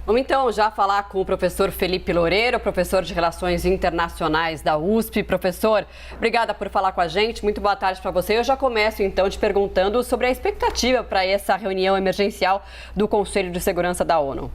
Vamos então já falar com o professor Felipe Loureiro, professor de Relações Internacionais da USP. Professor, obrigada por falar com a gente. Muito boa tarde para você. Eu já começo então te perguntando sobre a expectativa para essa reunião emergencial do Conselho de Segurança da ONU.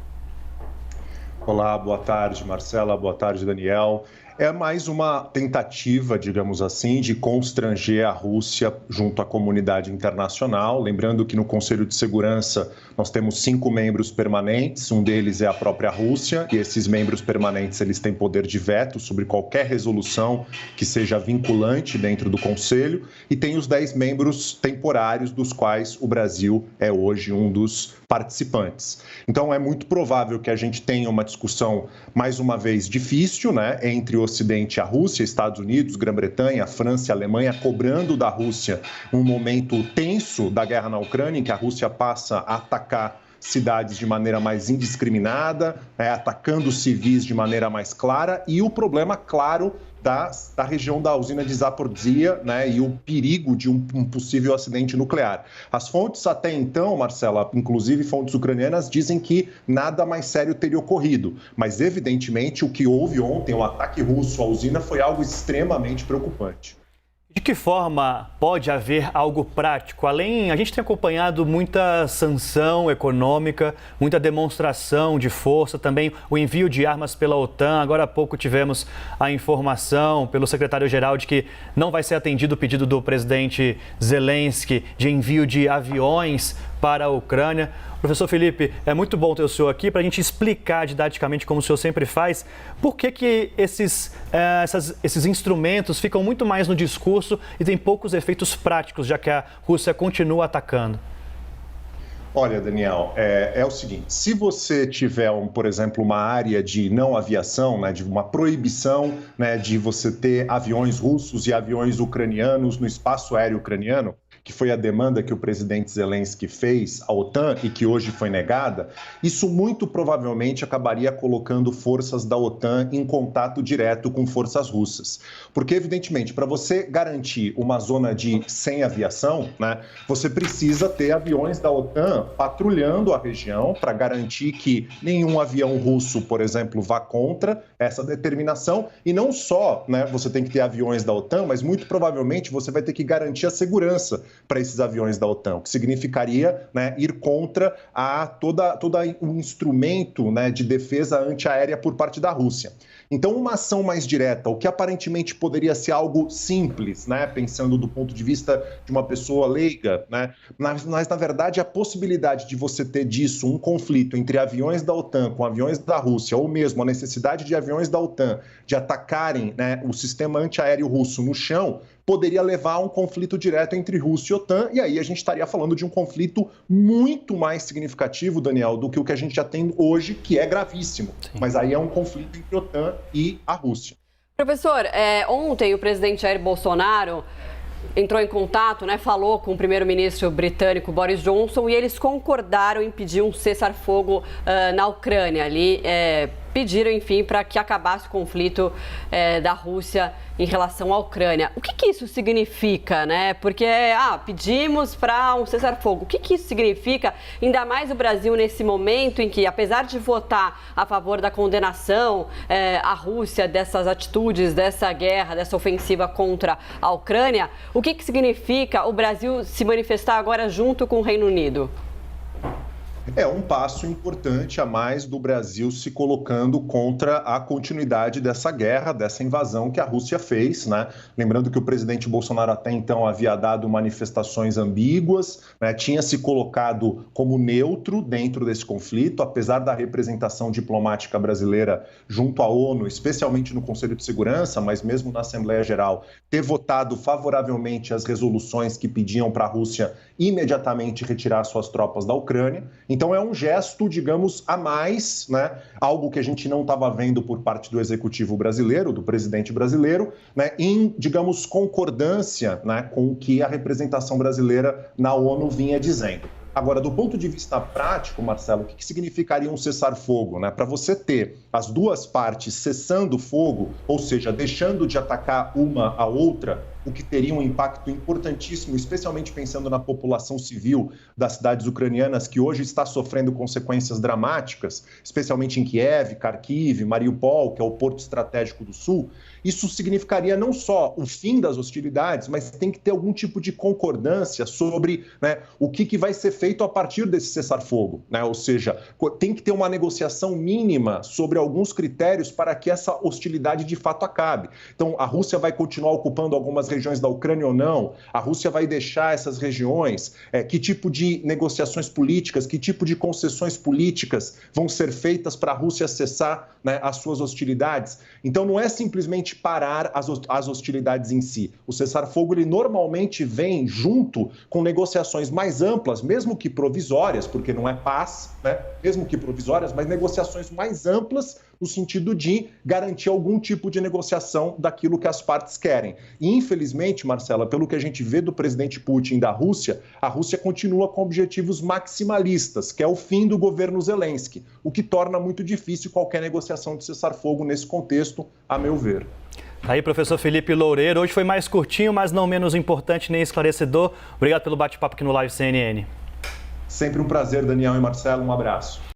Olá, boa tarde, Marcela. Boa tarde, Daniel. É mais uma tentativa, digamos assim, de constranger a Rússia junto à comunidade internacional. Lembrando que no Conselho de Segurança nós temos 5 membros permanentes, um deles é a própria Rússia, e esses membros permanentes eles têm poder de veto sobre qualquer resolução que seja vinculante dentro do Conselho, e tem os 10 membros temporários, dos quais o Brasil é hoje um dos participantes. Então é muito provável que a gente tenha uma discussão, mais uma vez, difícil, né, entre o Ocidente e a Rússia, Estados Unidos, Grã-Bretanha, França e Alemanha, cobrando da Rússia um momento tenso da guerra na Ucrânia, em que a Rússia passa a atacar cidades de maneira mais indiscriminada, atacando civis de maneira mais clara, e o problema, claro, da região da usina de Zaporizhia, né, e o perigo de um possível acidente nuclear. As fontes até então, Marcela, inclusive fontes ucranianas, dizem que nada mais sério teria ocorrido. Mas, evidentemente, o que houve ontem, o ataque russo à usina, foi algo extremamente preocupante. De que forma pode haver algo prático? A gente tem acompanhado muita sanção econômica, muita demonstração de força, também o envio de armas pela OTAN. Agora há pouco tivemos a informação pelo secretário-geral de que não vai ser atendido o pedido do presidente Zelensky de envio de aviões para a Ucrânia. Professor Felipe, é muito bom ter o senhor aqui para a gente explicar didaticamente, como o senhor sempre faz, por que esses instrumentos ficam muito mais no discurso e têm poucos efeitos práticos, já que a Rússia continua atacando. Olha, Daniel, é o seguinte, se você tiver, por exemplo, uma área de não aviação, né, de uma proibição, né, de você ter aviões russos e aviões ucranianos no espaço aéreo ucraniano, que foi a demanda que o presidente Zelensky fez à OTAN e que hoje foi negada, isso muito provavelmente acabaria colocando forças da OTAN em contato direto com forças russas. Porque, evidentemente, para você garantir uma zona sem aviação, né, você precisa ter aviões da OTAN patrulhando a região para garantir que nenhum avião russo, por exemplo, vá contra essa determinação. E não só, né, você tem que ter aviões da OTAN, mas muito provavelmente você vai ter que garantir a segurança para esses aviões da OTAN, o que significaria, né, ir contra todo o instrumento, né, de defesa antiaérea por parte da Rússia. Então, uma ação mais direta, o que aparentemente poderia ser algo simples, né, pensando do ponto de vista de uma pessoa leiga, né, mas na verdade a possibilidade de você ter disso um conflito entre aviões da OTAN com aviões da Rússia, ou mesmo a necessidade de aviões da OTAN de atacarem, né, o sistema antiaéreo russo no chão, poderia levar a um conflito direto entre Rússia e OTAN, e aí a gente estaria falando de um conflito muito mais significativo, Daniel, do que o que a gente já tem hoje, que é gravíssimo. Sim. Mas aí é um conflito entre a OTAN e a Rússia. Professor, ontem o presidente Jair Bolsonaro entrou em contato, né, falou com o primeiro-ministro britânico Boris Johnson e eles concordaram em pedir um cessar-fogo na Ucrânia. Ali pediram, enfim, para que acabasse o conflito da Rússia em relação à Ucrânia. O que isso significa, né? Porque, pedimos para um cessar-fogo. O que isso significa, ainda mais o Brasil nesse momento em que, apesar de votar a favor da condenação à Rússia dessas atitudes, dessa guerra, dessa ofensiva contra a Ucrânia, o que significa o Brasil se manifestar agora junto com o Reino Unido? É um passo importante a mais do Brasil se colocando contra a continuidade dessa guerra, dessa invasão que a Rússia fez, né? Lembrando que o presidente Bolsonaro até então havia dado manifestações ambíguas, né? Tinha se colocado como neutro dentro desse conflito, apesar da representação diplomática brasileira junto à ONU, especialmente no Conselho de Segurança, mas mesmo na Assembleia Geral, ter votado favoravelmente as resoluções que pediam para a Rússia imediatamente retirar suas tropas da Ucrânia. Então é um gesto, digamos, a mais, né? Algo que a gente não estava vendo por parte do executivo brasileiro, do presidente brasileiro, né? Em, digamos, concordância, né, com o que a representação brasileira na ONU vinha dizendo. Agora, do ponto de vista prático, Marcelo, o que significaria um cessar-fogo, né? Para você ter as duas partes cessando o fogo, ou seja, deixando de atacar uma a outra, o que teria um impacto importantíssimo, especialmente pensando na população civil das cidades ucranianas, que hoje está sofrendo consequências dramáticas, especialmente em Kiev, Kharkiv, Mariupol, que é o porto estratégico do sul. Isso significaria não só o fim das hostilidades, mas tem que ter algum tipo de concordância sobre, né, o que vai ser feito a partir desse cessar-fogo, né? Ou seja, tem que ter uma negociação mínima sobre alguns critérios para que essa hostilidade de fato acabe. Então, a Rússia vai continuar ocupando algumas regiões da Ucrânia ou não? A Rússia vai deixar essas regiões? Que tipo de negociações políticas, que tipo de concessões políticas vão ser feitas para a Rússia cessar, né, as suas hostilidades? Então, não é simplesmente parar as hostilidades em si. O cessar-fogo, ele normalmente vem junto com negociações mais amplas, mesmo que provisórias, porque não é paz, né? Mesmo que provisórias, mas negociações mais amplas no sentido de garantir algum tipo de negociação daquilo que as partes querem. E, infelizmente, Marcela, pelo que a gente vê do presidente Putin da Rússia, a Rússia continua com objetivos maximalistas, que é o fim do governo Zelensky, o que torna muito difícil qualquer negociação de cessar-fogo nesse contexto, a meu ver. Aí, professor Felipe Loureiro, hoje foi mais curtinho, mas não menos importante nem esclarecedor. Obrigado pelo bate-papo aqui no Live CNN. Sempre um prazer, Daniel e Marcelo. Um abraço.